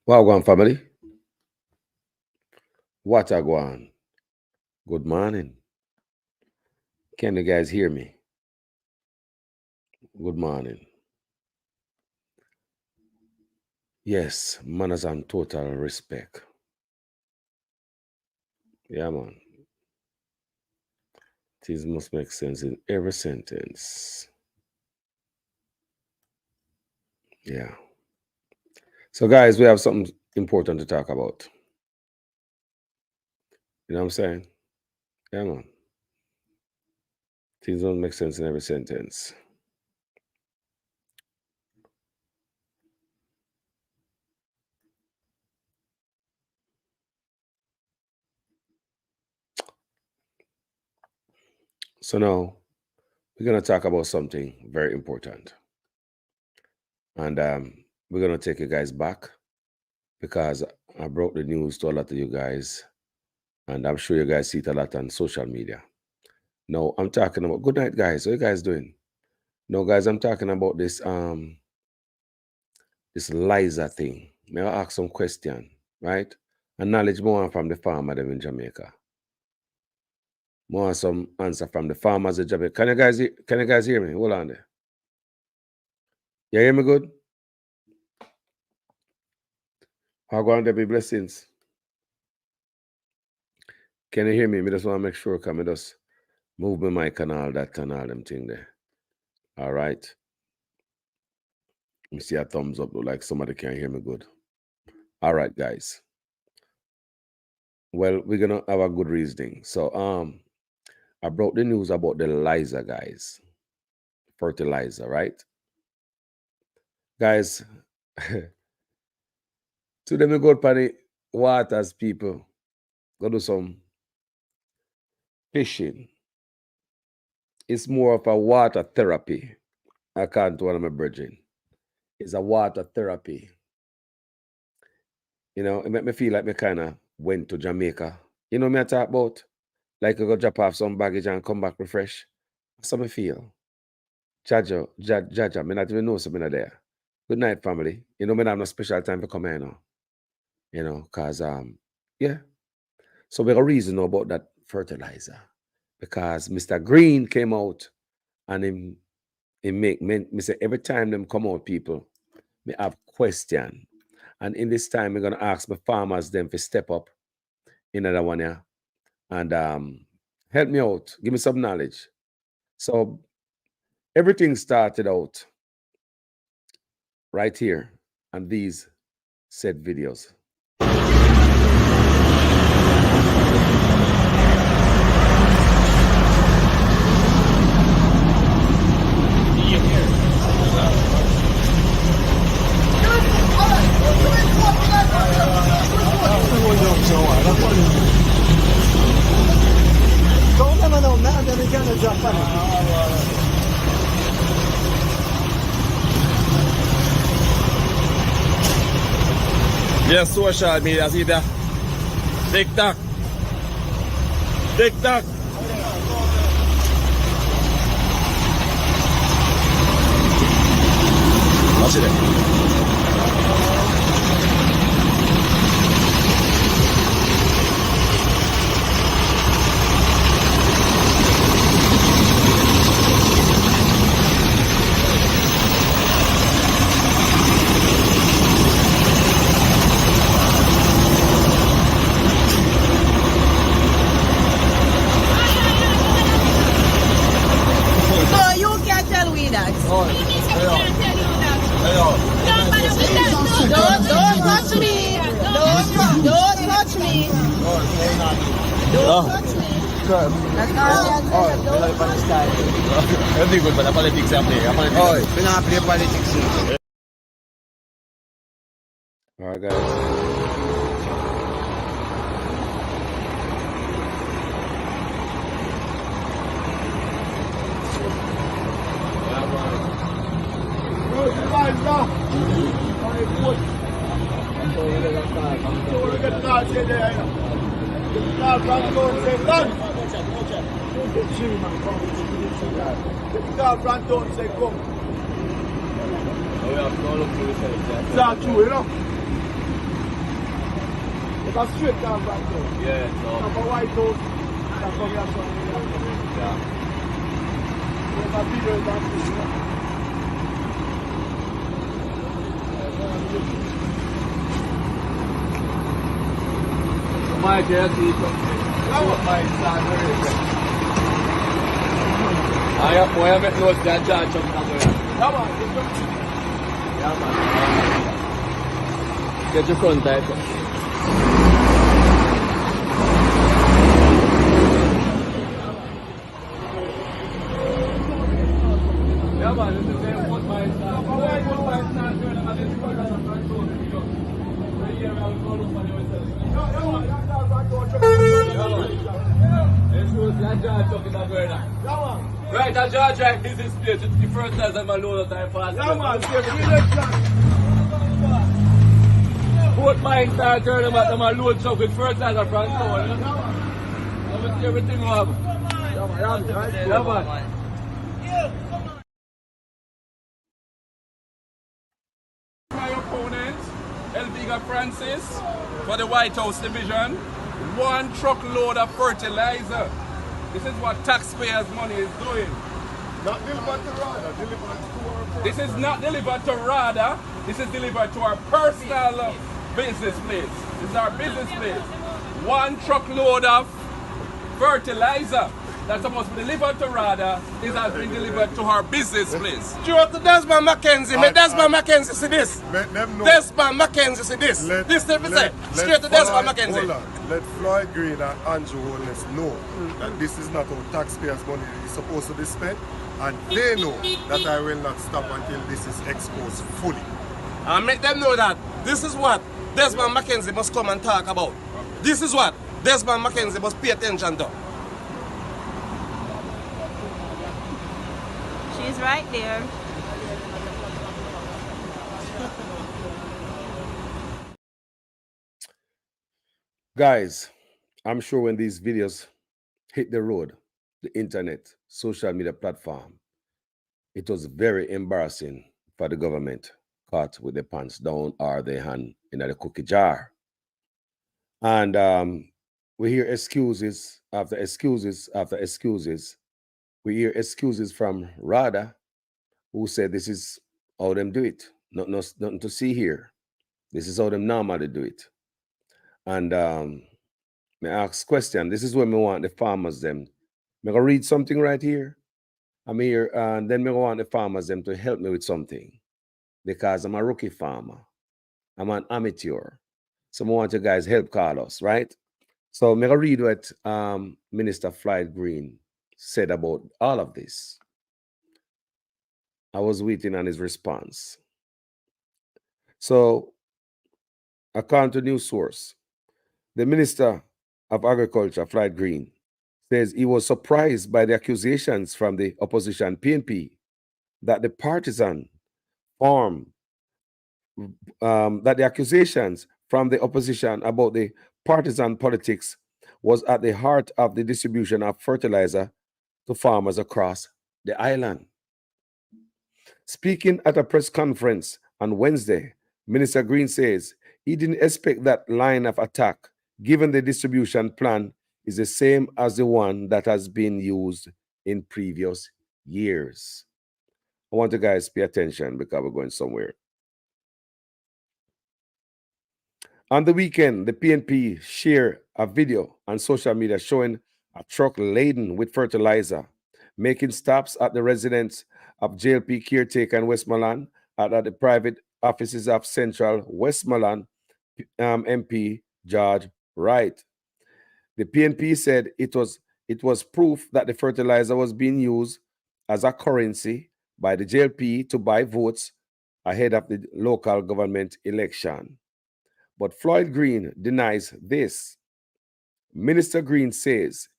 Wagwan family. What a gwan. Good morning. Can you guys hear me? Good morning. Yes, manners and total respect. Yeah, man. Things must make sense in every sentence. Yeah. So, guys, we have something important to talk about. You know what I'm saying? Yeah, man. Things don't make sense in every sentence. So now we're gonna talk about something very important, and we're gonna take you guys back because I broke the news to a lot of you guys, and I'm sure you guys see it a lot on social media. No, I'm talking about good night, guys. How you guys doing? No, guys, I'm talking about this this Liza thing. May I ask some question, right? And knowledge more from the farmer them in Jamaica. More some answer from the farmers in Jamaica. Can you guys hear me? Hold on there. You hear me good? How go on there be blessings? Can you hear me? Me just want to make sure come just move my mic and all that and all them thing there. All right. Let me see a thumbs up. Look like somebody can hear me good. All right, guys. Well, we're gonna have a good reasoning. So I brought the news about the Liza, guys. Fertilizer, right? Guys, to them go to the waters, people. Go do some fishing. It's more of a water therapy. I can't do one of my brethren. It's a water therapy. You know, it make me feel like me kind of went to Jamaica. You know me I talk about? Like you go drop off some baggage and come back refresh. That's how me feel. Jaja, me not even know something there. Good night, family. You know, me not have no special time to come here now. You know, because yeah. So we got a reason about that fertilizer. Because Mr. Green came out and he me say every time them come out, people, me have question. And in this time, we're gonna ask my farmers them to step up in another one here and help me out, give me some knowledge. So everything started out right here on these said videos. Yes, social media, see that? TikTok. TikTok. Watch it. Don't touch me. Don't touch me. Don't touch me. Everything good, but the politics are playing. Oh, we don't play politics. All right, guys. a straight car back there. Yeah, so. Have a white house. That's how we are showing you. Yeah. There's a video back there. My guess is my son. I have met no that judge of somewhere. Come on, yeah, man. Get your front back. Yeah, man, this is the what my son. Right, that George right is this place. It's the first time I'm alone time for us. Both mine start turning about them alone truck with first time at front door. Everything will happen. Yeah, man. My opponent, Elviga Francis, for the White House division, 1 truckload of fertilizer. This is what taxpayers' money is doing. Not delivered to RADA, delivered to our. This is not delivered to RADA. This is delivered to our personal business place. This is our business place. 1 truckload of fertilizer that's supposed to be delivered to RADA has been delivered to our business place. Stuart to Desmond McKenzie. Make Desmond McKenzie see this. Let them know. Desmond McKenzie see this. This thing we say. Straight to Desmond McKenzie. Hold on. Let Floyd Green and Andrew Holness know that this is not how taxpayers' money is supposed to be spent. And they know that I will not stop until this is exposed fully. And make them know that this is what Desmond McKenzie must come and talk about. This is what Desmond McKenzie must pay attention to. She's right there. Guys, I'm sure when these videos hit the road, the internet, social media platform, it was very embarrassing for the government caught with their pants down or their hand in the cookie jar. And we hear excuses after excuses after excuses. We hear excuses from RADA, who said this is how them do it. Nothing to see here. This is how them normally do it. And me ask question. This is when me want the farmers them. Me gonna read something right here. I'm here, and then me want the farmers them to help me with something, because I'm a rookie farmer. I'm an amateur. So I want you guys help Carlos, right? So me gonna read what Minister Floyd Green said about all of this. I was waiting on his response. So, according to news source, the Minister of Agriculture, Floyd Green, says he was surprised by the accusations from the opposition PNP that the partisan form, that the accusations from the opposition about the partisan politics was at the heart of the distribution of fertilizer to farmers across the island. Speaking at a press conference on Wednesday, Minister Green says he didn't expect that line of attack, given the distribution plan is the same as the one that has been used in previous years. I want you guys to pay attention because we're going somewhere. On the weekend, the PNP shared a video on social media showing a truck laden with fertilizer, making stops at the residence of JLP caretaker in Westmoreland and at the private offices of Central Westmoreland MP George Wright. The PNP said it was proof that the fertilizer was being used as a currency by the JLP to buy votes ahead of the local government election. But Floyd Green denies this. Minister Green says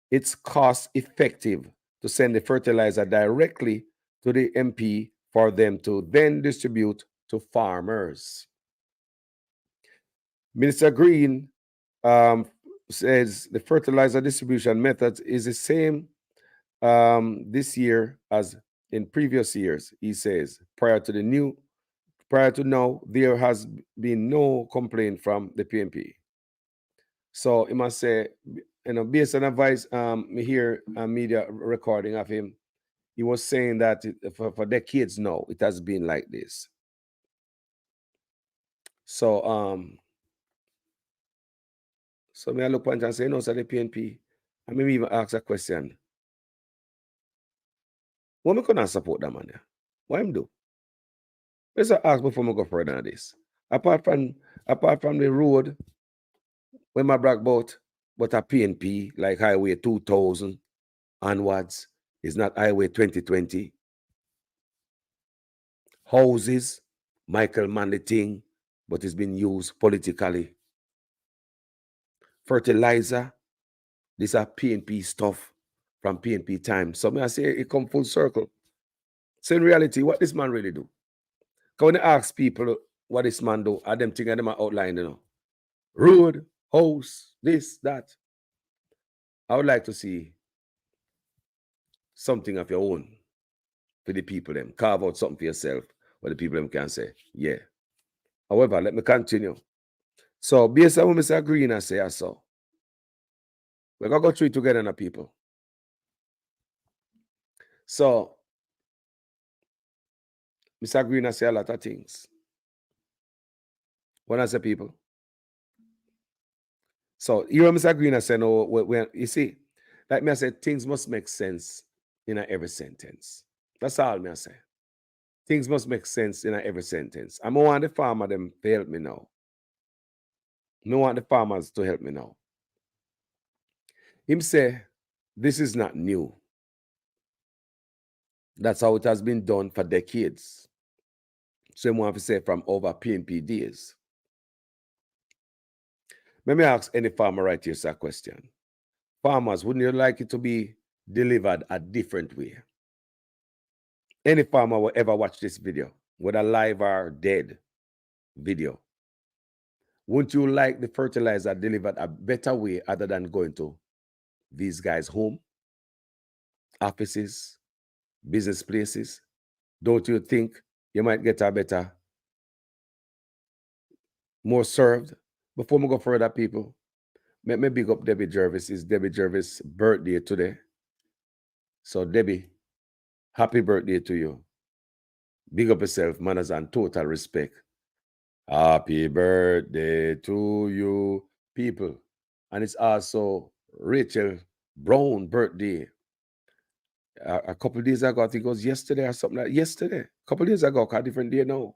it's cost effective to send the fertilizer directly to the MP for them to then distribute to farmers. Minister Green says the fertilizer distribution method is the same this year as in previous years. He says prior to now, there has been no complaint from the PNP. So he must say, based on advice, me hear a media recording of him. He was saying that for decades now, it has been like this. So so me I look punch and say, no, sir, the PNP. I maybe even ask a question. Why me couldn't support that man there? Why him do? Let's ask before we go further than this. Apart from the road when my brag about, but a PNP like Highway 2000 onwards is not Highway 2020. Houses, Michael Manley thing, but it's been used politically. Fertilizer, these are PNP stuff from PNP time. So me I say it come full circle. So in reality, what this man really do? When they ask people what this man do, are them things them are outlined, road, house, this, that. I would like to see something of your own for the people them. Carve out something for yourself where the people them can say, yeah. However, let me continue. So based on what Mr. Green I say, I saw. We're gonna go through it together now, people. So Mr. Green I say a lot of things. When I say people. So you know Mr. Green I say no, when you see, like me I say, things must make sense in every sentence. That's all me I say. Things must make sense in every sentence. I want the farmer them to help me now. I want the farmers to help me now. Him say, this is not new. That's how it has been done for decades. So I want to say from over PNP days. Let me ask any farmer right here a question. Farmers, wouldn't you like it to be delivered a different way? Any farmer will ever watch this video, whether live or dead video. Wouldn't you like the fertilizer delivered a better way other than going to these guys' home, offices, business places? Don't you think you might get a better, more served? Before we go further, people, let me big up Debbie Jervis. It's Debbie Jervis' birthday today. So Debbie, happy birthday to you. Big up yourself, manners and total respect. Happy birthday to you, people. And it's also Rachel Brown birthday. A couple of days ago, I think it was yesterday or something like yesterday. A couple of days ago, a different day now.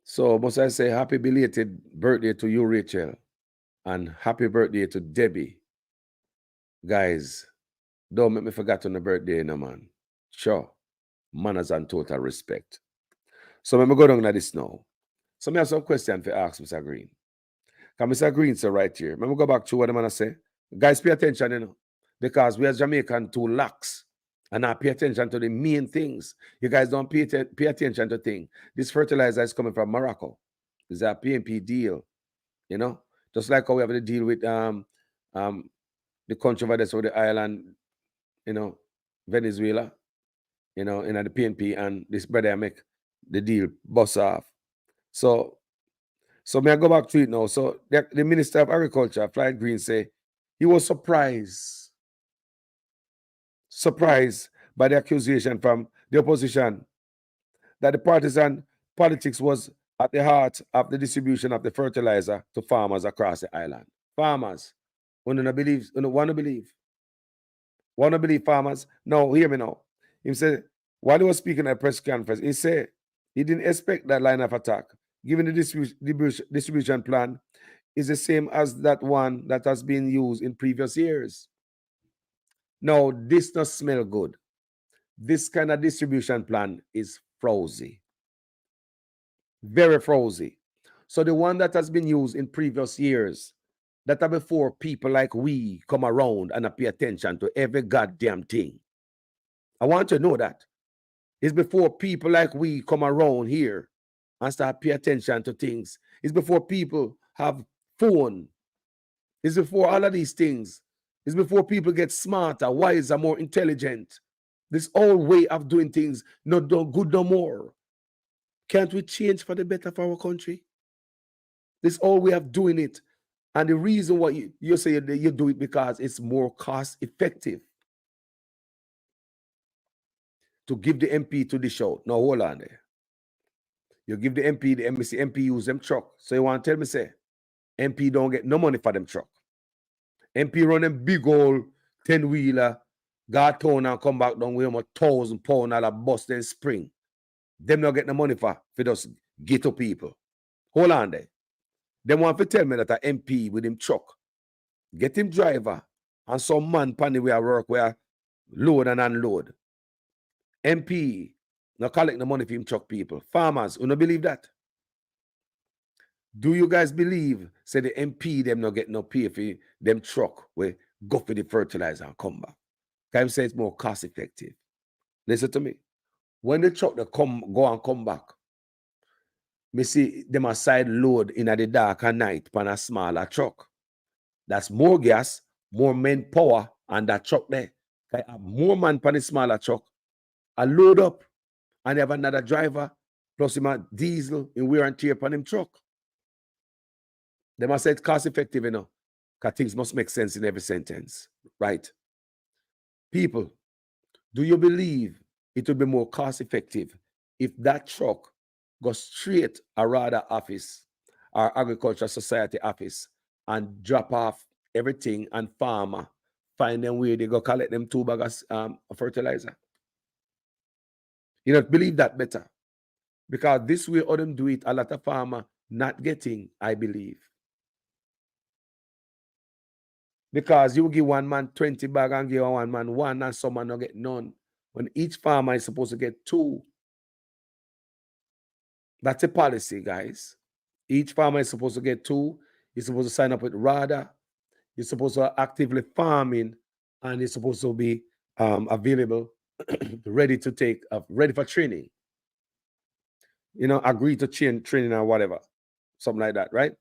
So must I say happy belated birthday to you, Rachel. And happy birthday to Debbie. Guys, don't make me forget on the birthday, no man. Sure. Manners and total respect. So let me go down to this now. So I have some question to ask Mr. Green. Because Mr. Green say right here. Let me go back to what I'm going to say. Guys, pay attention, because we as Jamaican too lax. And I pay attention to the main things. You guys don't pay attention to things. This fertilizer is coming from Morocco. It's a PNP deal, Just like how we have the deal with the country over there, so the island, Venezuela, in the PNP, and this brother make the deal bust off. So may I go back to it now? So the Minister of Agriculture, Floyd Green, say he was surprised by the accusation from the opposition that the partisan politics was at the heart of the distribution of the fertilizer to farmers across the island. Farmers, want to believe farmers? No, hear me now. He said, while he was speaking at a press conference, he said he didn't expect that line of attack, given the distribution plan is the same as that one that has been used in previous years. No, this does smell good. This kind of distribution plan is frowsy. Very frowsy. So the one that has been used in previous years, that are before people like we come around and pay attention to every goddamn thing. I want you to know that. It's before people like we come around here and start pay attention to things. It's before people have phone. It's before all of these things. It's before people get smarter, wiser, more intelligent. This old way of doing things not good no more. Can't we change for the better for our country? This old way of doing it And the reason why you say you do it because it's more cost effective to give the MP to the show. Now hold on there. You give the MP, the embassy, MP use them truck. So you want to tell me, say, MP don't get no money for them truck. MP run them big old 10-wheeler, go town and come back down with them £1,000 at a bus then spring. Them not get no money for those ghetto people. Hold on there. Them want to tell me that an MP with him truck, get him driver and some man pan the way I work where load and unload. MP now collect the money for him truck people. Farmers, you don't believe that? Do you guys believe, say the MP them not get no pay for them truck where go for the fertilizer and come back? Can say it's more cost effective. Listen to me. When the truck they go and come back, me see them a side load in the dark at night on a smaller truck. That's more gas, more manpower, and that truck there. They have more man on the smaller truck. I load up and they have another driver, plus him a diesel in wear and tear on him truck. They must say it's cost effective, you know, because things must make sense in every sentence, right? People, do you believe it would be more cost effective if that truck goes straight a RADA office or Agricultural Society office and drop off everything and farmer find them where they go collect them 2 bags of fertilizer? You don't believe that better? Because this way all them do it, a lot of farmer not getting, I believe. Because you give one man 20 bags and give one man 1 and someone not get none. When each farmer is supposed to get 2. That's a policy, guys. Each farmer is supposed to get 2. He's supposed to sign up with RADA. He's supposed to actively farming, and he's supposed to be available, ready to take, ready for training. You know, agree to training or whatever, something like that, right?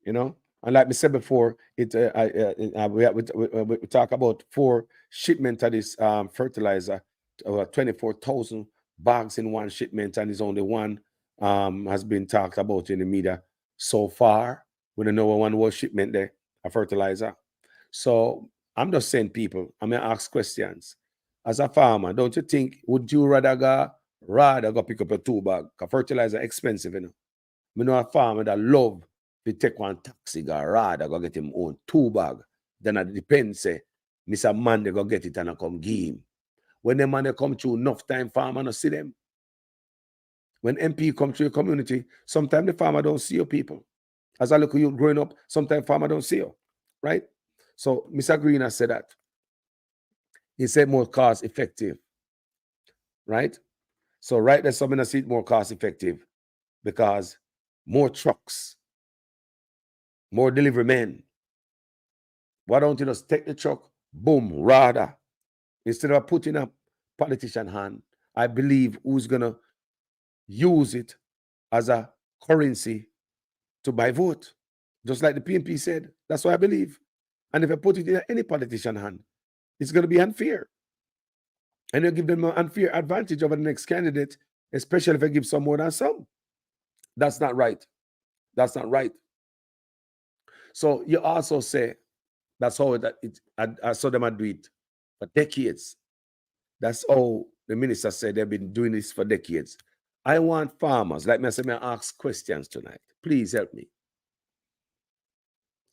You know, and like we said before, we talk about 4 shipments of this fertilizer, 24,000 bags in one shipment, and it's only one has been talked about in the media so far. We don't know one was shipment there, a fertilizer. So I'm just saying, people, I'm gonna ask questions. As a farmer, don't you think, would you rather go pick up a 2 bag? Because fertilizer expensive, you know. I know a farmer that love to take one taxi, go get him own 2 bag. Then it depends, say, Mr. Man, they go get it and I come give him. When the man they come through enough time, farmer no see them. When MP come to your community, sometimes the farmer don't see your people. As I look at you growing up, sometimes farmer don't see you, right? So Mr. Green has said that. He said more cost effective, right? So right there, something I see it more cost effective because more trucks, more delivery men. Why don't you just take the truck, boom, RADA, instead of putting a politician hand? I believe who's gonna use it as a currency to buy vote, just like the PNP said. That's what I believe. And if I put it in any politician hand, it's going to be unfair. And you give them an unfair advantage over the next candidate, especially if I give some more than some. That's not right. That's not right. So you also say, that's how I saw them do it for decades. That's how the minister said they've been doing this for decades. I want farmers, like me, I said, may I ask questions tonight. Please help me.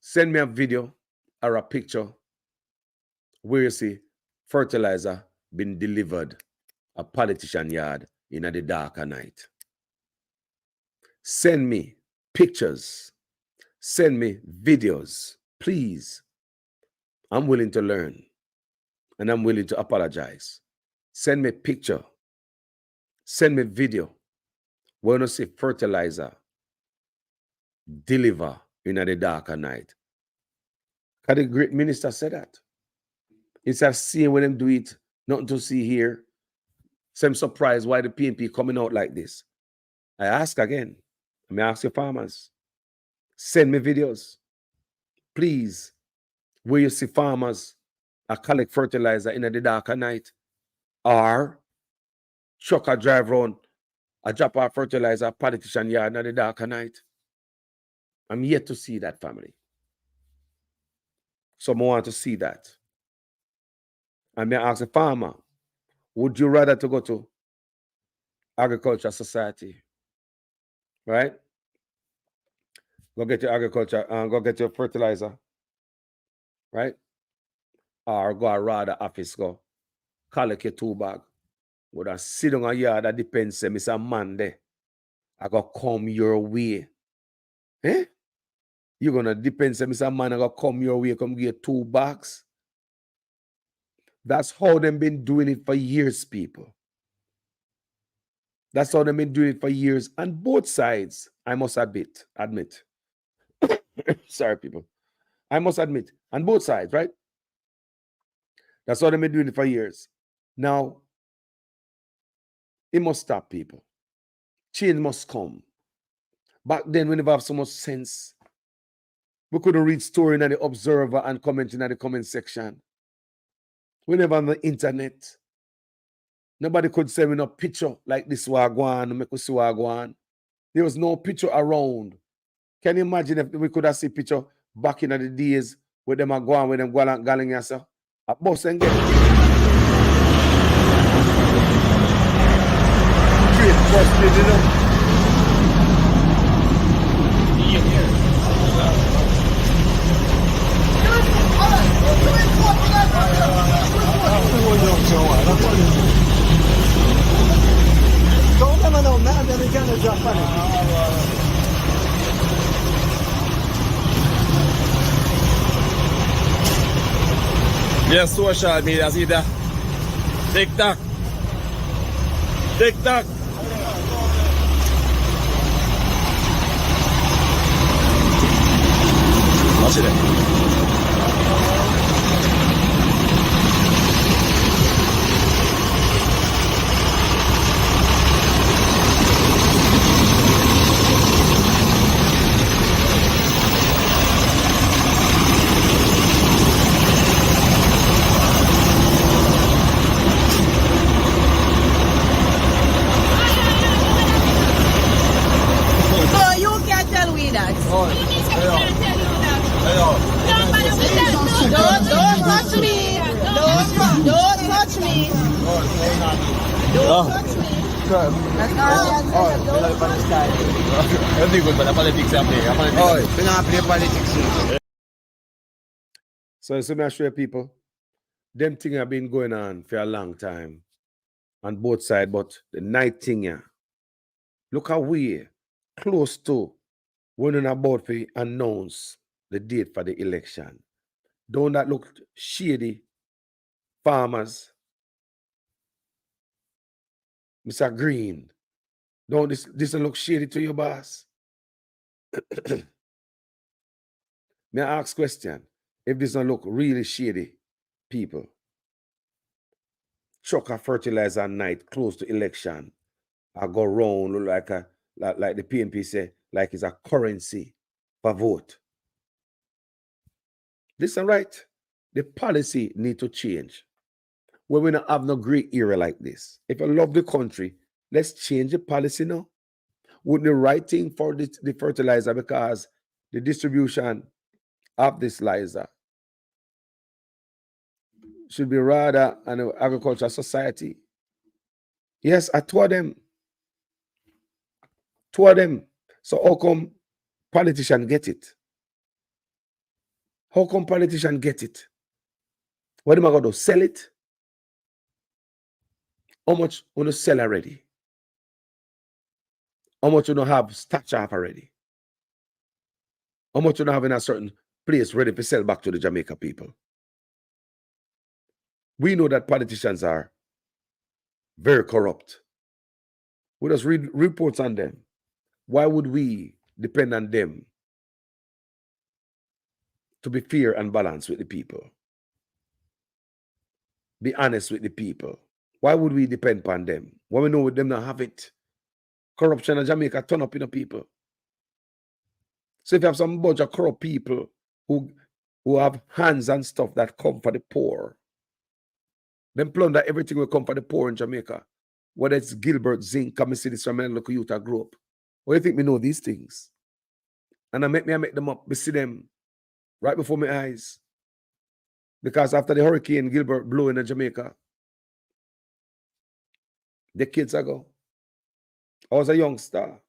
Send me a video or a picture where you see fertilizer being delivered a politician yard in the dark at night. Send me pictures. Send me videos, please. I'm willing to learn and I'm willing to apologize. Send me picture. Send me video. When you see fertilizer deliver in the dark at night. Can the great minister say that? Instead of seeing when them do it, nothing to see here. So I'm surprised why the PNP coming out like this. I ask again. I ask your farmers. Send me videos. Please. Where you see farmers collect fertilizer in the dark at night. Or trucker drive around I drop our fertilizer, politician yard in the dark of night. I'm yet to see that, family. Some want to see that. I may ask a farmer, would you rather to go to agriculture society, right? Go get your agriculture, go get your fertilizer, right? Or go a rather office, go collect your 2 bag. Would I sit on a yard that depends, say, Mr. Man there, I go come your way. Eh? You're gonna depend, say, Mr. Man, I go come your way, come get 2 bags. That's how they've been doing it for years, people. That's how they've been doing it for years. And both sides, I must admit. Sorry, people. I must admit, on both sides, right? That's how they've been doing it for years. Now, it must stop, people. Change must come. Back then, we never have so much sense. We couldn't read story in the Observer and comment in the comment section. We never on the internet. Nobody could send me no picture like this wagwan, make us see wagwan. There was no picture around. Can you imagine if we could have seen picture back in the days with them go on with them galing yourself? A bus and get great bus, you know. Yes, social media, see that? TikTok. TikTok. Watch it. So I show people, them thing have been going on for a long time on both sides, but the night thing here, look how we close to when about to announce the date for the election. Don't that look shady, farmers? Mr. Green, don't this look shady to your boss? May I ask question? If this don't look really shady, people, truck a fertilizer at night close to election, I go round look like the PNP say, like it's a currency for vote. Listen right, the policy need to change. When we don't have no great era like this. If I love the country, let's change the policy now. Wouldn't the right thing for the fertilizer, because the distribution of this liza should be rather an agricultural society. Yes, I told them. So how come politicians get it? How come politicians get it? What am I going to sell it? How much want to sell already? How much you don't have stacked up already? How much you don't have in a certain place ready to sell back to the Jamaica people? We know that politicians are very corrupt. We just read reports on them. Why would we depend on them to be fair and balanced with the people? Be honest with the people. Why would we depend upon them? When we know with them not have it. Corruption in Jamaica turn up in the people. So if you have some bunch of corrupt people who have hands and stuff that come for the poor, them plunder everything will come for the poor in Jamaica. whether it's Gilbert Zinc, come and see this from my local youth I grew up. What do you think me know these things? And I make them up, me see them right before my eyes. Because after the hurricane Gilbert blew in Jamaica, decades ago, I was a youngster.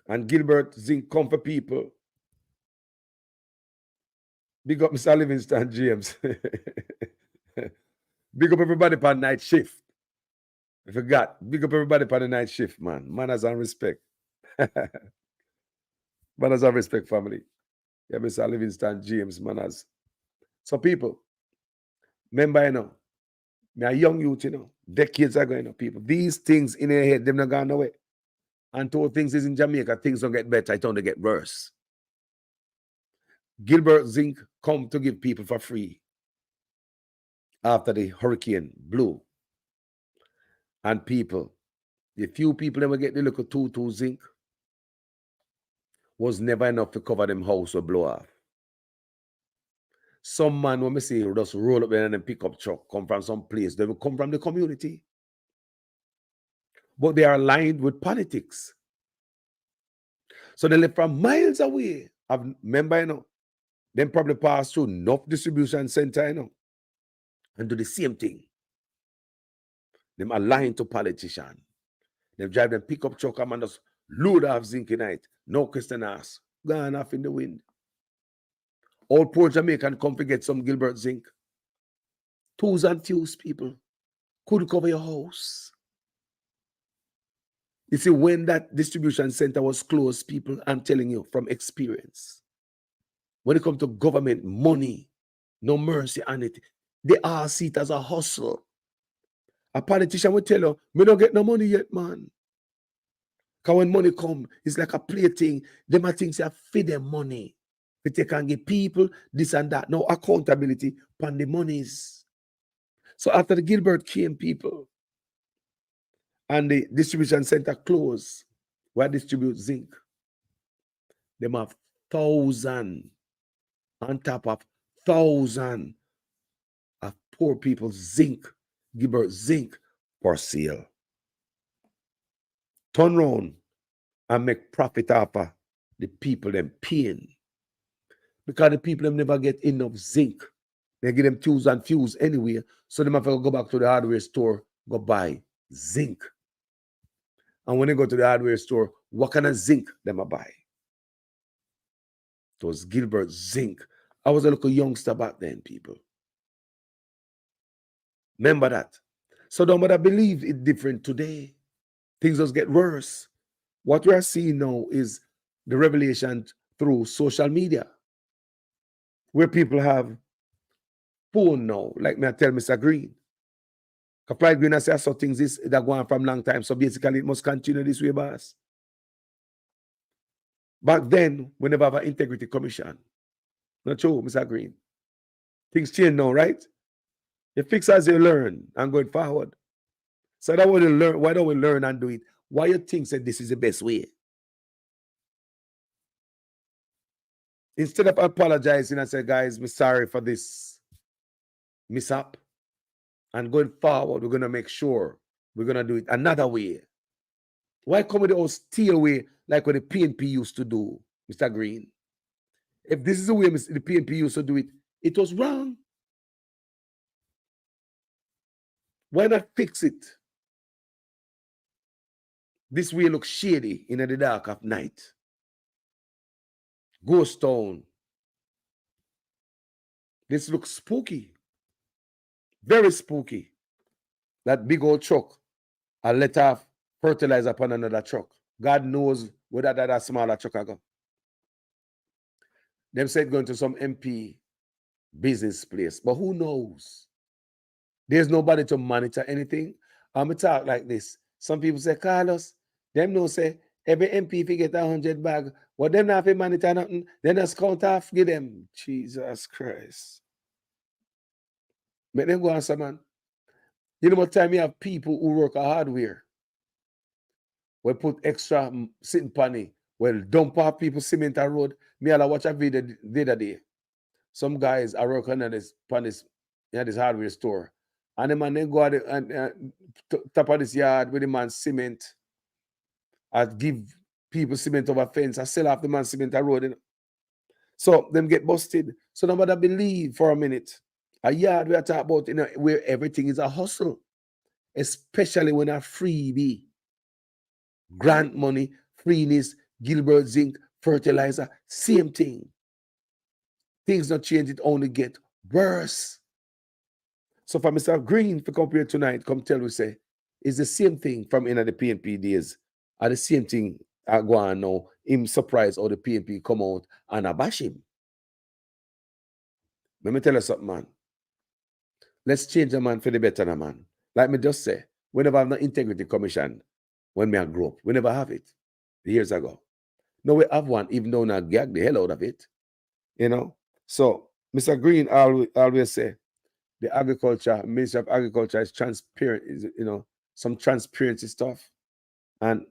And Gilbert Zinc come for people. Big up Mr. Livingston James. Big up everybody for night shift. I forgot. Big up everybody for the night shift, man. Manners and respect. Manners and respect, family. Yeah, Mr. Livingston James, manners. So people, remember, me a young youth, decades ago, people. These things in their head, them not gone away. Until things is in Jamaica, things don't get better, it only get worse. Gilbert Zinc come to give people for free after the hurricane blew. And people, the few people that will get the little 2 zinc was never enough to cover them house or blow off. Some man, when we say, just roll up there and then pick up truck, come from some place. They will come from the community. But they are aligned with politics. So they live from miles away. Remember, them probably pass through enough distribution center, and do the same thing. Them aligned to politicians. They drive them pickup truck and just load off zinc in it. No question asked. Gone off in the wind. All poor Jamaican come to get some Gilbert Zinc. Tools and fuse, people. Couldn't cover your house. You see, when that distribution center was closed, people, I'm telling you from experience, when it comes to government money, no mercy on it. They all see it as a hustle. A politician will tell you, we don't get no money yet, man. Because when money come, it's like a plaything. Them are things that feed them money. But they can give people this and that. No accountability upon the monies. So after the Gilbert came, people, and the distribution center closed, where distribute zinc, them have 1,000 on top of 1,000 of poor people's zinc, Gilbert Zinc for sale. Turn around and make profit off of the people them paying. Because the people them never get enough zinc. They give them tools and fuse anyway. So they have to go back to the hardware store, go buy zinc. And when they go to the hardware store, what kind of zinc them a buy? It was Gilbert Zinc. I was a little youngster back then, people. Remember that. So don't bother believe it's different today. Things just get worse. What we are seeing now is the revelation through social media, where people have phone now, like me I tell Mr. Green. Pride Green, I say I saw things that go on from long time. So basically it must continue this way, boss. Back then, we never have an integrity commission. Not true, Mr. Green. Things change now, right? You fix as you learn and going forward. So that when you learn, why don't we learn and do it? Why you think that this is the best way? Instead of apologizing and say, guys, I'm sorry for this mishap. And going forward, we're going to make sure we're going to do it another way. Why come with the old steel way like what the PNP used to do, Mr. Green? If this is the way the PNP used to do it, it was wrong. Why not fix it? This way looks shady in the dark of night. Ghost town. This looks spooky. Very spooky. That big old truck, I let off fertilizer upon another truck. God knows whether that smaller truck I go. Them said going to some MP business place, but who knows? There's nobody to monitor anything. I'm talk like this. Some people say, Carlos, them no say every MP if you get 100 bag, well, them not have to monitor nothing. Then just count off, give them. Jesus Christ. Make them go answer, man. You know what time you have people who work at hardware? We put extra sitting panny. Well, dump off people cement a road. Me I watch a video the other day. Some guys are working on this hardware store. And the man then go at top of this yard with the man cement. I give people cement over fence. I sell off the man cement a road. So them get busted. So nobody believe for a minute. A yard we are talking about, where everything is a hustle, especially when a freebie, grant money, freeness, Gilbert zinc, fertilizer, same thing. Things not change, it only get worse. So for Mr. Green to come here tonight, come tell we say, it's the same thing from in the PNP days. Are the same thing I go on now. Him surprised how the PNP come out and I bash him. Let me tell you something, man. Let's change the man for the better, man. Like me just say, we never have no integrity commission when me I grew up. We never have it years ago. No, we have one, even though not gag the hell out of it. So Mr. Green always say the Ministry of Agriculture is transparent, is some transparency stuff. And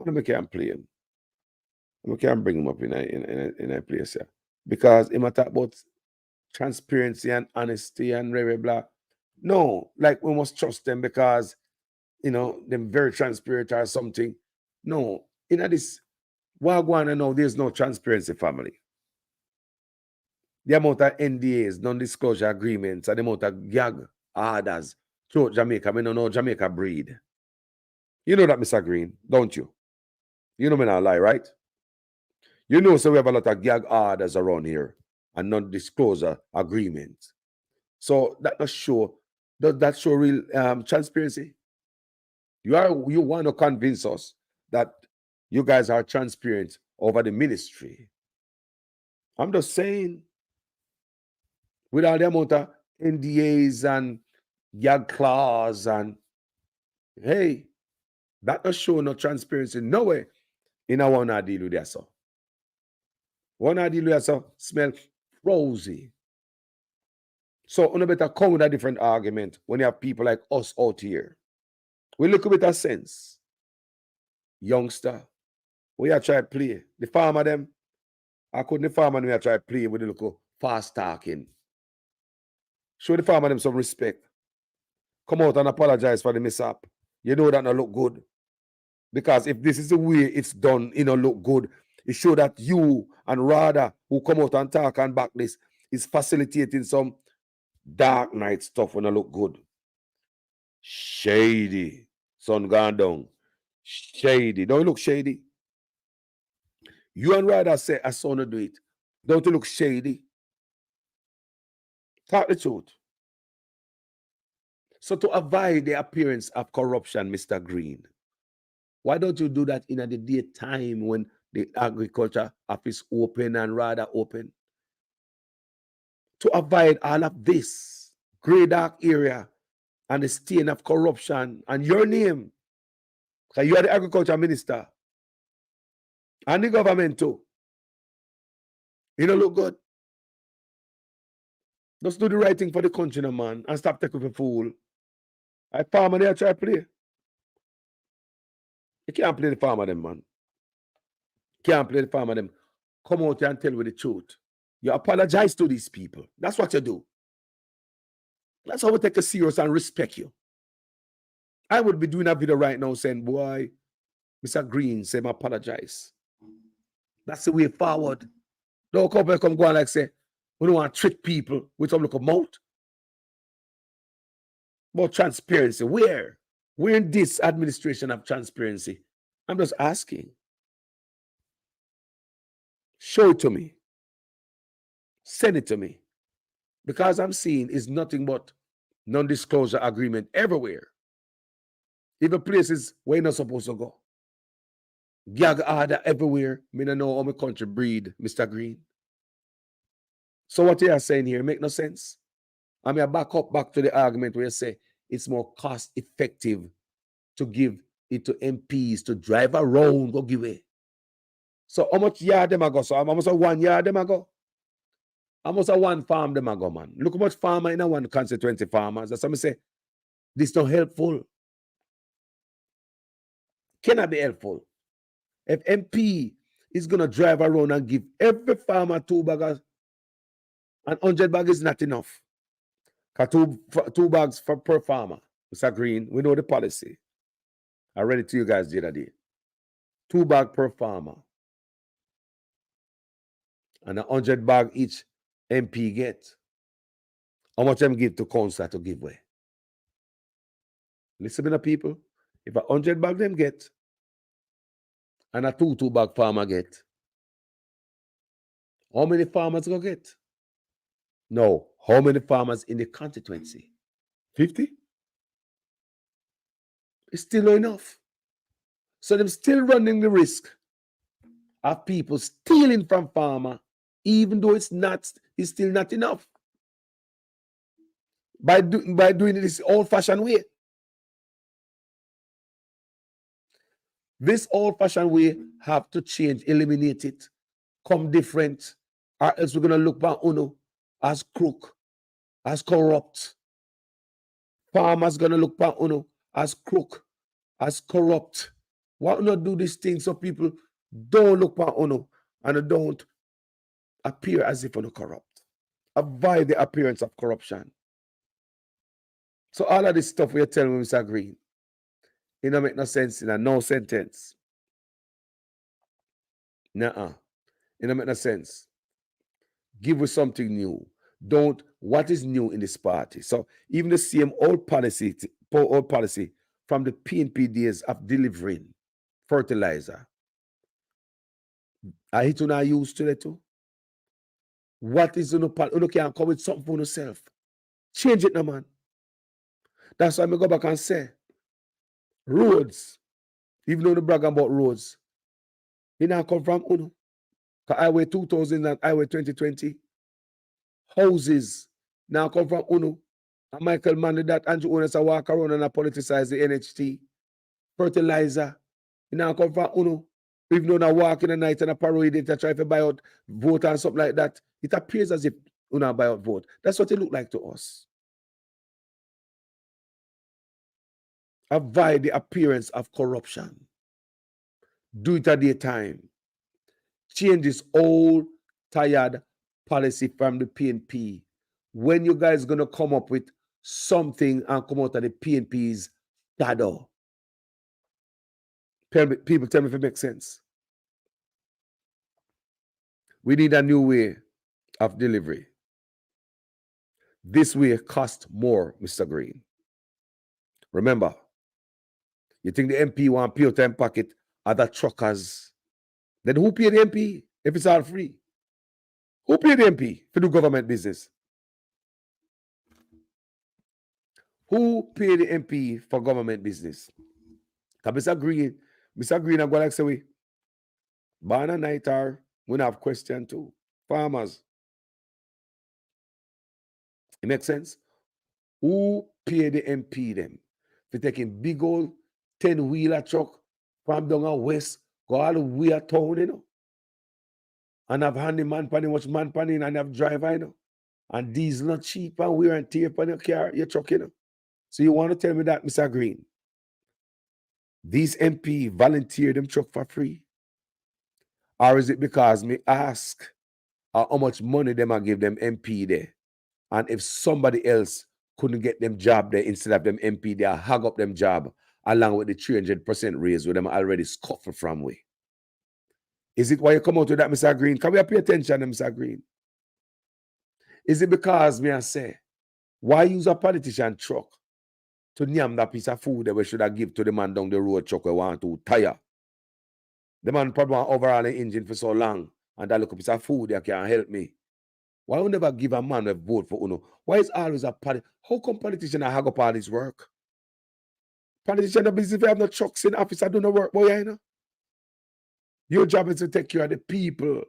let me can play him. We can bring him up in a place here. Because he might talk about transparency and honesty and blah blah blah. No, like we must trust them because them very transparent or something. No, this Wagwan now there's no transparency, family. The amount of NDAs, non-disclosure agreements, and the amount of gag orders throughout Jamaica. I don't know Jamaica breed. You know that, Mr. Green, don't you? You know me not lie, right? You know, so we have a lot of gag orders around here and non-disclosure agreements. So that does that show real transparency? You want to convince us that you guys are transparent over the ministry. I'm just saying, with all the amount of NDAs and gag clause and hey, that does show no transparency. No way. In a one deal with that, so. One deal with that, so smell rosy. So on a better come with a different argument when you have people like us out here. We look a bit of sense. Youngster, we are trying to play. The farmer them, I couldn't the farmer we are trying to play with the local fast talking. Show the farmer them some respect. Come out and apologize for the mishap. You know that not look good. Because if this is the way it's done, it don't look good. It show that you and Rada, who come out and talk and back this, is facilitating some dark night stuff when I look good. Shady. Sun gone down. Shady. Don't you look shady? You and Rada say I saw no do it. Don't you look shady? Talk the truth. So to avoid the appearance of corruption, Mr. Green, why don't you do that in the daytime when the agriculture office open and Rada open? To avoid all of this gray dark area and the stain of corruption and your name. Because you are the agriculture minister. And the government too. You don't look good. Just do the right thing for the country, no, man, and stop taking a fool. I farmer there try to play. You can't play the farmer them, man. Can't play the farmer them. Come out here and tell with the truth. You apologize to these people. That's what you do. That's how we take you serious and respect you. I would be doing a video right now saying, boy, Mr. Green, say I apologize. That's the way forward. Don't come go on like say, we don't want to trick people with some look of mouth. About transparency. Where? Where in this administration of transparency? I'm just asking. Show it to me. Send it to me. Because I'm seeing is nothing but non-disclosure agreement everywhere. Even places where you're not supposed to go. Gag order everywhere. I don't know how my country breed, Mr. Green. So what you are saying here make no sense. I mean, I back to the argument where you say it's more cost effective to give it to MPs to drive around, go give it. So how much yard them I go? So how much 1 yard them I go? How much 1 farm them I go, man? Look how much farmer in a one constituency farmers. That's what I say. This not helpful. Cannot be helpful. If MP is gonna drive around and give every farmer 2 bags and 100 bags is not enough. Two bags per farmer. Mr. Green, we know the policy. I read it to you guys the other day. 2 bags per farmer. And 100 bags each MP get. How much them give to council to give away? Listen to the people. If 100 bags them get, and a 2 bag farmer get, how many farmers go get? No. How many farmers in the constituency? 50? It's still not enough. So they're still running the risk of people stealing from farmer, even though it's still not enough. By doing it this old-fashioned way. This old-fashioned way have to change, eliminate it, come different, or else we're going to look back UNO as crook, as corrupt. Farmers going to look back UNO as crook, as corrupt. Why not do these things so people don't look back UNO and don't appear as if UNO corrupt? Avoid the appearance of corruption. So all of this stuff we're telling me, Mr. Green, it don't make no sense in a no sentence. Nuh-uh. It don't make no sense. Give us something new. What is new in this party? So even the same old policy from the PNP days of delivering fertilizer. I hit on our use to that too. What is you can come with something for yourself. Change it now, man. That's why I go back and say, roads, even though the brag about roads, it now come from UNO. Highway 2000 and Highway 2020. Houses now come from UNO. And Michael Manley, that Andrew Owners walk around and politicize the NHT. Fertilizer, it now come from UNO. Even though they walk in the night and a parade it to try to buy out vote and something like that, it appears as if UNO buy out vote. That's what it look like to us. Avoid the appearance of corruption. Do it at their time. Change this old, tired policy from the PNP. When you guys going to come up with something and come out of the PNP's shadow? People tell me if it makes sense. We need a new way of delivery. This way costs more, Mr. Green. Remember, you think the MP want pure time pocket, other truckers. Then who pay the MP if it's all free? Who pay the MP to do government business? Who pay the MP for government business? Because Mr. Green, I'm going to say, Bana Nightar, we have question too. Farmers. It makes sense? Who pay the MP them? For taking big old 10-wheeler truck from down out west, go all the way to town, you know. And have handyman panning, watch man panning, and have driver, you know. And diesel not cheap and wear and tear on your car, your truck, you know. So you want to tell me that, Mr. Green? These MP volunteer them truck for free? Or is it because me ask how much money them I give them MP there? And if somebody else couldn't get them job there instead of them MP, they hug up them job along with the 300% raise with them already scuffle from way. Is it why you come out with that, Mr. Green? Can we pay attention to Mr. Green? Is it because me I say, why use a politician truck to name that piece of food that we should have give to the man down the road truck we want to tire? The man probably want overhaul the engine for so long and that look a piece of food that can help me. Why we never give a man a vote for UNO? Why is always a party? How come politicians hang up all this work? Politicians are busy if you have no trucks in office, I do no work, boy, you know. Your job is to take care of the people.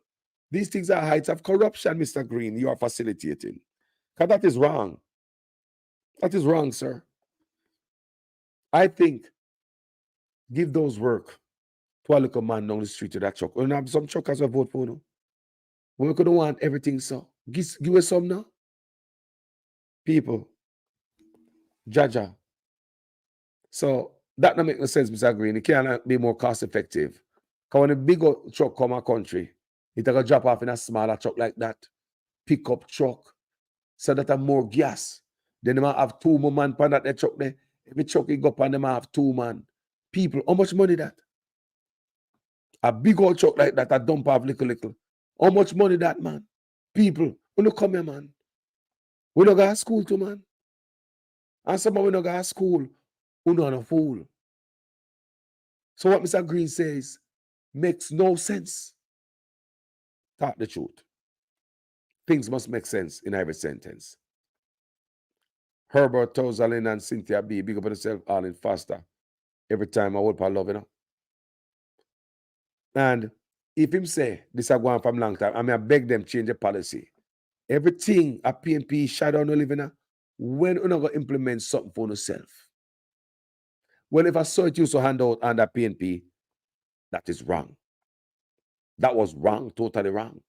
These things are heights of corruption, Mr. Green, you are facilitating. Because that is wrong. That is wrong, sir. I think give those work to a little man down the street to that truck. We have some truckers who vote for UNO. We couldn't want everything, so give us some now. People. Jaja. So that don't make no sense, Mr. Green. It cannot be more cost effective. Because when a big truck come a country, it can drop off in a smaller truck like that. Pickup truck. So that have more gas. Then they might have 2 more man pan that they truck there. Every truck you go pan, they might have 2 man. People, how much money that? A big old truck like that, a dump have little. How much money that, man? People, we no come here, man. We no go to school too, man. And some of we no go to school, we no a fool. So what Mr. Green says makes no sense. Talk the truth. Things must make sense in every sentence. Herbert Tozalin and Cynthia B. Big up on yourself, all in faster. Every time I would love, you know. And if him say this are going from long time, I mean I beg them change the policy. Everything a PNP shadow no living now, when you're not going to implement something for yourself. Well, if I saw it used to hand out under PNP, that is wrong. That was wrong, totally wrong.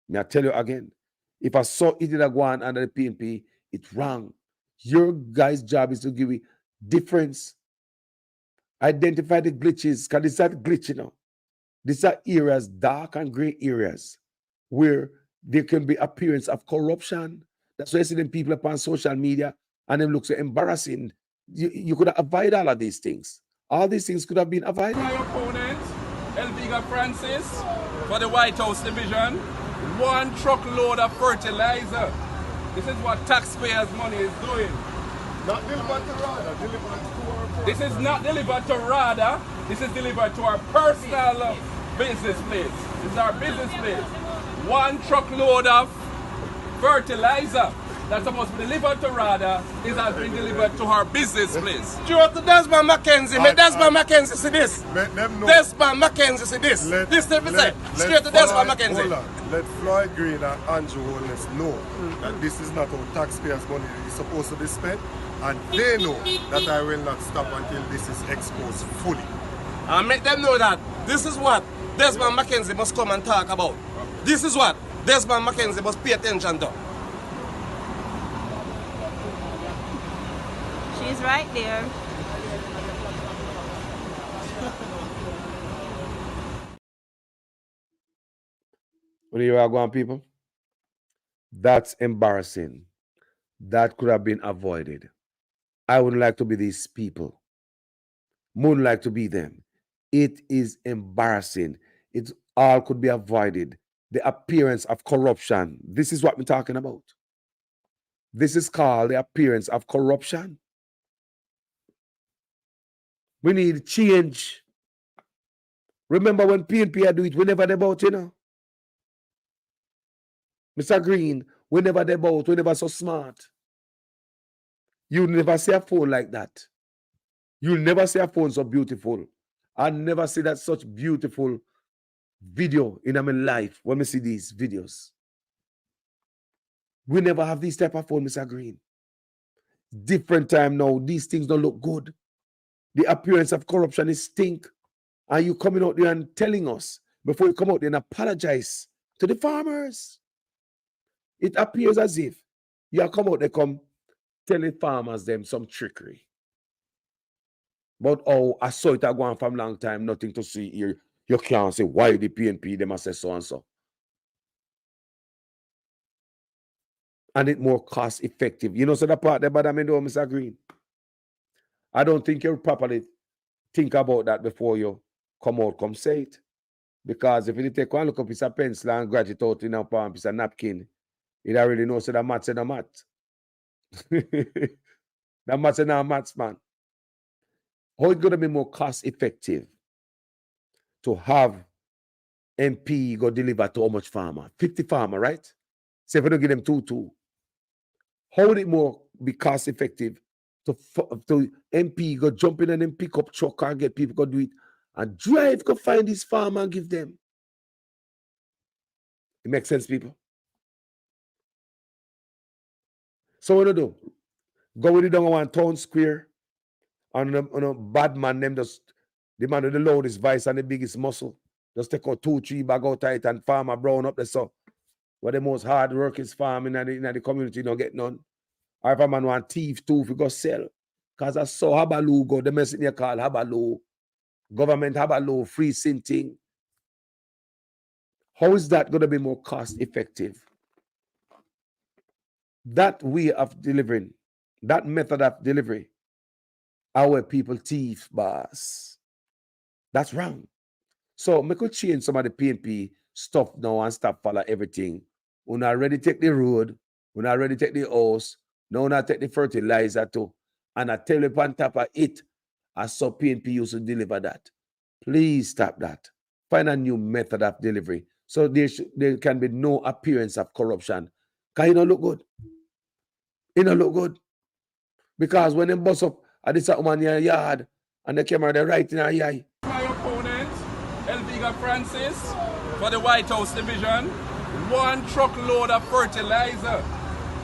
May I tell you again, if I saw it did go on under the PNP, it's wrong. Your guys' job is to give you difference. Identify the glitches, because it's that glitch, you know. These are areas, dark and gray areas, where there can be appearance of corruption. That's why you see them people up on social media and them look so embarrassing. You could have avoided all of these things. All these things could have been avoided. My opponent, Elviga Francis, for the White House division, 1 truckload of fertilizer. This is what taxpayers' money is doing. Not delivered to RADA, delivered to our This is not delivered to RADA. This is delivered to our personal business place. This is our business place. 1 truckload of fertilizer that's supposed to be delivered to RADA has been delivered to our business place. Stuart to Desmond McKenzie. Make Desmond McKenzie see this. Let them know. Desmond McKenzie see this. This thing we say. Straight to Desmond McKenzie. Hold on. Let Floyd Green and Andrew Holness know that this is not how taxpayers' money is supposed to be spent. And they know that I will not stop until this is exposed fully. And make them know that this is what Desmond McKenzie must come and talk about. This is what Desmond McKenzie must pay attention to. She's right there. What do you are going, people? That's embarrassing. That could have been avoided. I wouldn't like to be these people. Wouldn't like to be them. It is embarrassing. It all could be avoided. The appearance of corruption. This is what we're talking about. This is called the appearance of corruption. We need change. Remember when PNP do it, we never about, you know. Mr. Green, we never about, we never so smart. You never see a phone like that. You'll never see a phone so beautiful. I never see that such beautiful video in my life when we see these videos. We never have this type of phone, Mr. Green. Different time now. These things don't look good. The appearance of corruption is stink. And you coming out there and telling us before you come out there and apologize to the farmers. It appears as if you come out there come telling farmers them some trickery. But oh, I saw it going from long time, nothing to see here. You can't say why the PNP, they must say so and so. And it more cost effective. You know, so the part that bother me though, Mr. Green. I don't think you properly think about that before you come out, come say it. Because if you take one look up piece of pencil and scratch it out in a palm, piece of napkin, you don't really know so the maths and the math. The maths and the maths, man. How it's gonna be more cost effective to have MP go deliver to how much farmer? 50 farmer, right? Say if we don't give them 2. How would it more be cost effective to MP go jump in and then pick up truck and get people go do it and drive go find this farmer and give them? It makes sense, people. So what do you do? Go with it down one town square and on a bad man them just the man with the loudest voice and the biggest muscle. Just take out 2-3 bag out tight and farmer brown up the so. Where the most hard work is farming in the community don't get none. Or if a man want thief too, if you go sell. Because I saw Habaloo go, the message they call Habaloo. Government Habaloo, free sinting. How is that going to be more cost effective? That way of delivering That method of delivery are where people thief, boss. That's wrong. So we could change some of the PNP stuff now and stop follow everything. We not ready to take the road. We not ready to take the house. No, not take the fertilizer too. And I tell you on top of it, I saw PNP used to deliver that. Please stop that. Find a new method of delivery. So there can be no appearance of corruption. Because it don't look good. It don't look good. Because when they bust up at this woman in your yard and the camera, they're right in her eye. My opponent, Elviga Francis, for the White House division, 1 truckload of fertilizer.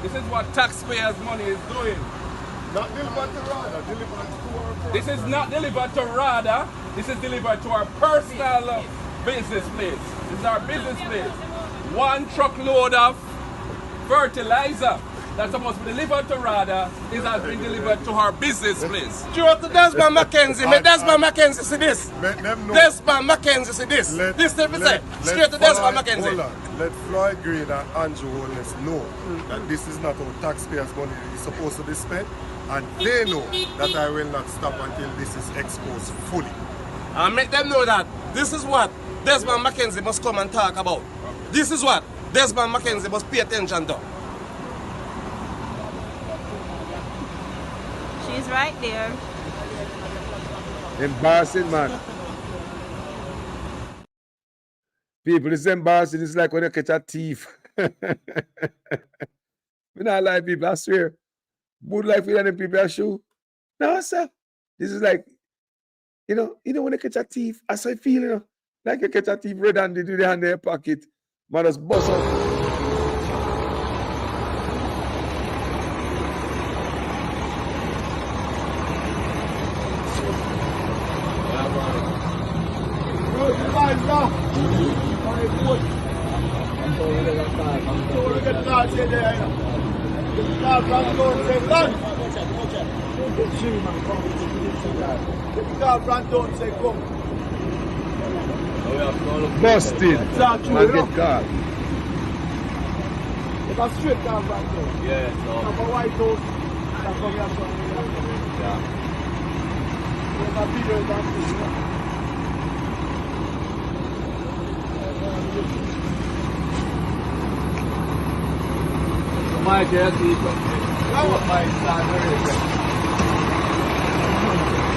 This is what taxpayers' money is doing. Not delivered to RADA, delivered to our. This is not delivered to RADA. This is delivered to our personal business place. This is our business place. 1 truckload of fertilizer that's supposed to be delivered to RADA has been delivered to our business place. Through to Desmond McKenzie. May Desmond McKenzie see this. Let them know. Desmond McKenzie see this. This thing we say. Straight to Desmond McKenzie. Hold on. Let Floyd Green and Andrew Holness know that this is not how taxpayers' money is supposed to be spent. And they know that I will not stop until this is exposed fully. And make them know that this is what Desmond McKenzie must come and talk about. This is what Desmond McKenzie must pay attention to. She's right there. Embarrassing, man. People, it's embarrassing. It's like when you catch a thief. We not lie, people, I swear. Good life with them people are shoe. No, sir. This is like, you know when you catch a thief, I say feel, like you catch a thief red handed with the hand in your pocket. Man, just bust up. Busted. Man get caught. It's a straight car back there. Yeah, so. It's a White House. That's what we are showing. Yeah. There's a video back there. My dear people, my son,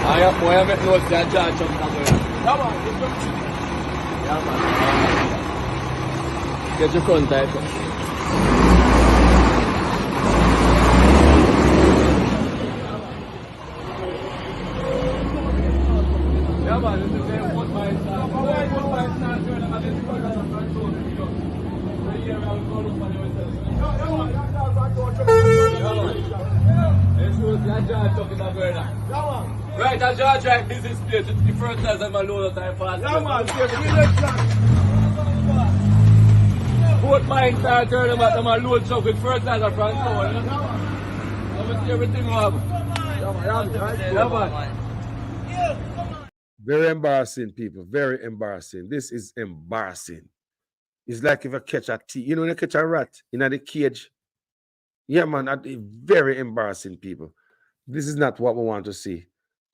I have boy, I met no judge of somewhere. Yeah, man. Get your contact. Yeah, man, this is the what my son. Right, I just drive business place. It's the first time I'm alone that I pass. Both mine start turning about them and load stuff with first time I'm front door. I'm see everything up. Yeah, man. Very embarrassing, people. Very embarrassing. This is embarrassing. It's like if you catch a thief. You know when you catch a rat in the cage? Yeah, man. Very embarrassing, people. This is not what we want to see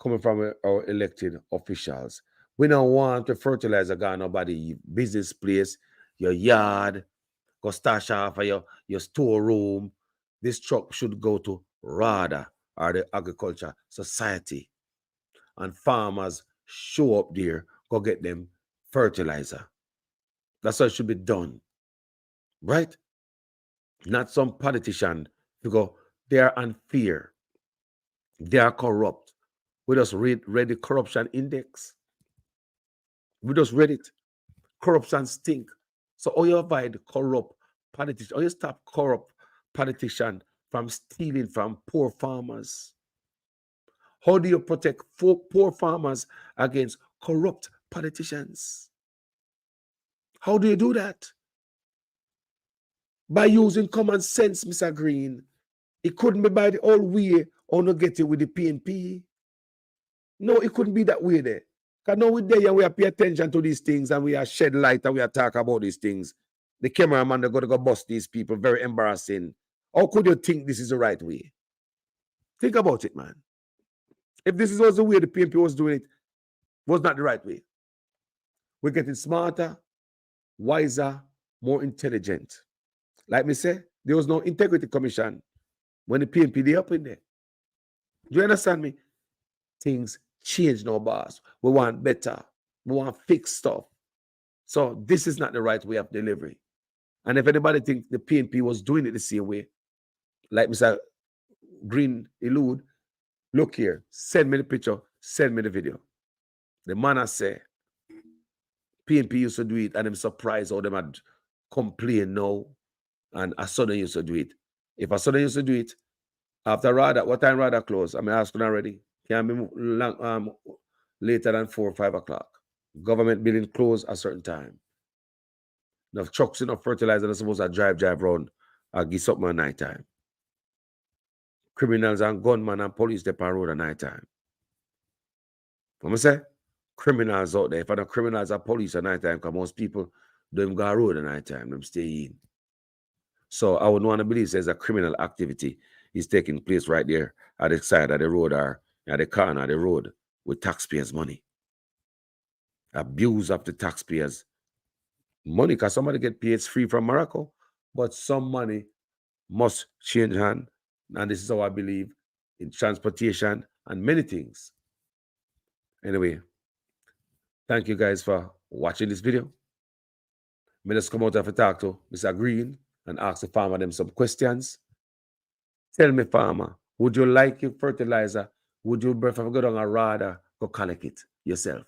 coming from our elected officials. We don't want to fertilizer go nobody business place, your yard, go stash off of your storeroom. This truck should go to RADA, or the Agriculture Society. And farmers show up there, go get them fertilizer. That's how it should be done. Right? Not some politician to go, they are unfair. They are corrupt. We just read the corruption index. We just read it. Corruption stink. So how you avoid corrupt politicians? How you stop corrupt politicians from stealing from poor farmers? How do you protect poor farmers against corrupt politicians? How do you do that? By using common sense, Mr. Green. It couldn't be by the old way or not get it with the PNP. No, it couldn't be that way there. Because now we're there and we are pay attention to these things and we are shed light and we are talk about these things. The cameraman, they're going to go bust these people. Very embarrassing. How could you think this is the right way? Think about it, man. If this was the way the PNP was doing it, was not the right way. We're getting smarter, wiser, more intelligent. Like me say, there was no integrity commission when the PNP they up in there. Do you understand me? Things change now, boss. We want better. We want fixed stuff. So this is not the right way of delivery. And if anybody thinks the PNP was doing it the same way, like Mr. Green elude, look here, send me the picture, send me the video. The man I say, PNP used to do it, and I'm surprised how them had complained now, and a sudden used to do it. If a sudden used to do it, after Rada, what time Rada close? I'm asking already. Can be long, later than 4 or 5 o'clock. Government building close a certain time. Enough trucks, enough fertilizer, they're supposed to drive around and get something at night time. Criminals and gunmen and police they on road at night time. What I say? Criminals out there. If I know criminals are police at night time, because most people don't go road at night time, them stay in. So I would want to believe there's a criminal activity is taking place right there at the side of the road or at the corner of the road with taxpayers' money. Abuse of the taxpayers' money, because somebody get paid free from Morocco, but some money must change hand. And this is how I believe in transportation and many things. Anyway, thank you guys for watching this video. May just come out and talk to Mr. Green and ask the farmer them some questions. Tell me, farmer, would you like your fertilizer? Would you prefer go down a rather go collect it yourself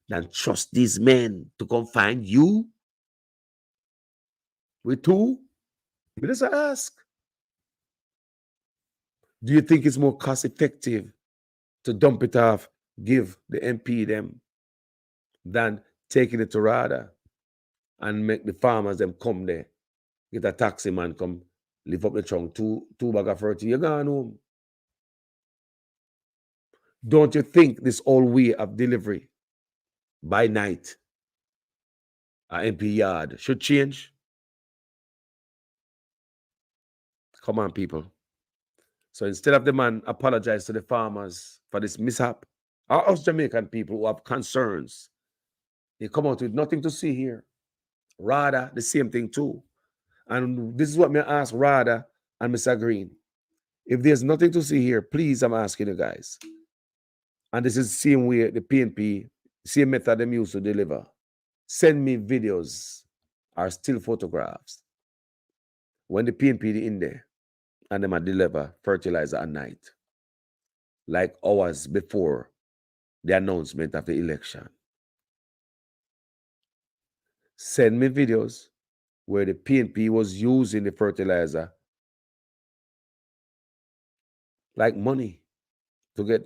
than trust these men to come find you? We too? We just ask. Do you think it's more cost effective to dump it off, give the MP them, than taking it to RADA and make the farmers them come there, get a taxi man come lift up the trunk, two bag of fertilizer, you're gone home. Don't you think this whole way of delivery by night at MP yard should change? Come on, people. So instead of the man apologize to the farmers for this mishap, us Jamaican people who have concerns, they come out with nothing to see here. RADA, the same thing too. And this is what me ask RADA and Mr. Green. If there's nothing to see here, please, I'm asking you guys. And this is the same way the PNP, same method them used to deliver. Send me videos or still photographs when the PNP in there and them deliver fertilizer at night, like hours before the announcement of the election. Send me videos where the PNP was using the fertilizer like money to get,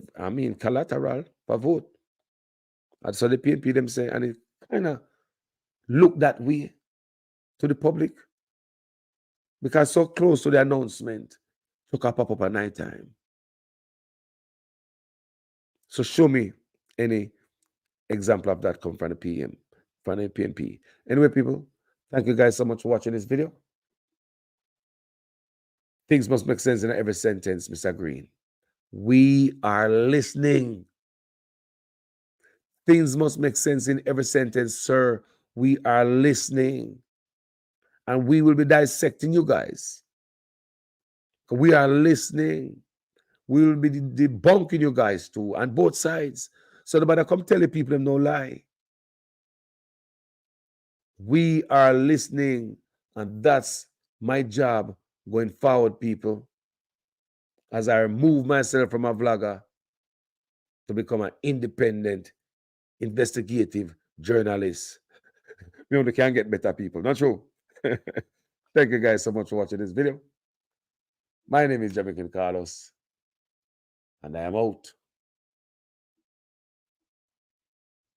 collateral for vote. And so the PNP them say, and it kind of look that way to the public because so close to the announcement took a pop up at night time. So show me any example of that come from the PNP. Anyway, people, thank you guys so much for watching this video. Things must make sense in every sentence, Mr. Green. We are listening. Things must make sense in every sentence, sir. We are listening. And we will be dissecting you guys. We are listening. We will be debunking you guys too, on both sides. So nobody come tell the people them no lie. We are listening, and that's my job going forward, people, as I remove myself from a vlogger to become an independent, investigative journalist. We only can get better, people. Not true? Thank you guys so much for watching this video. My name is Jamaican Carlos, and I am out.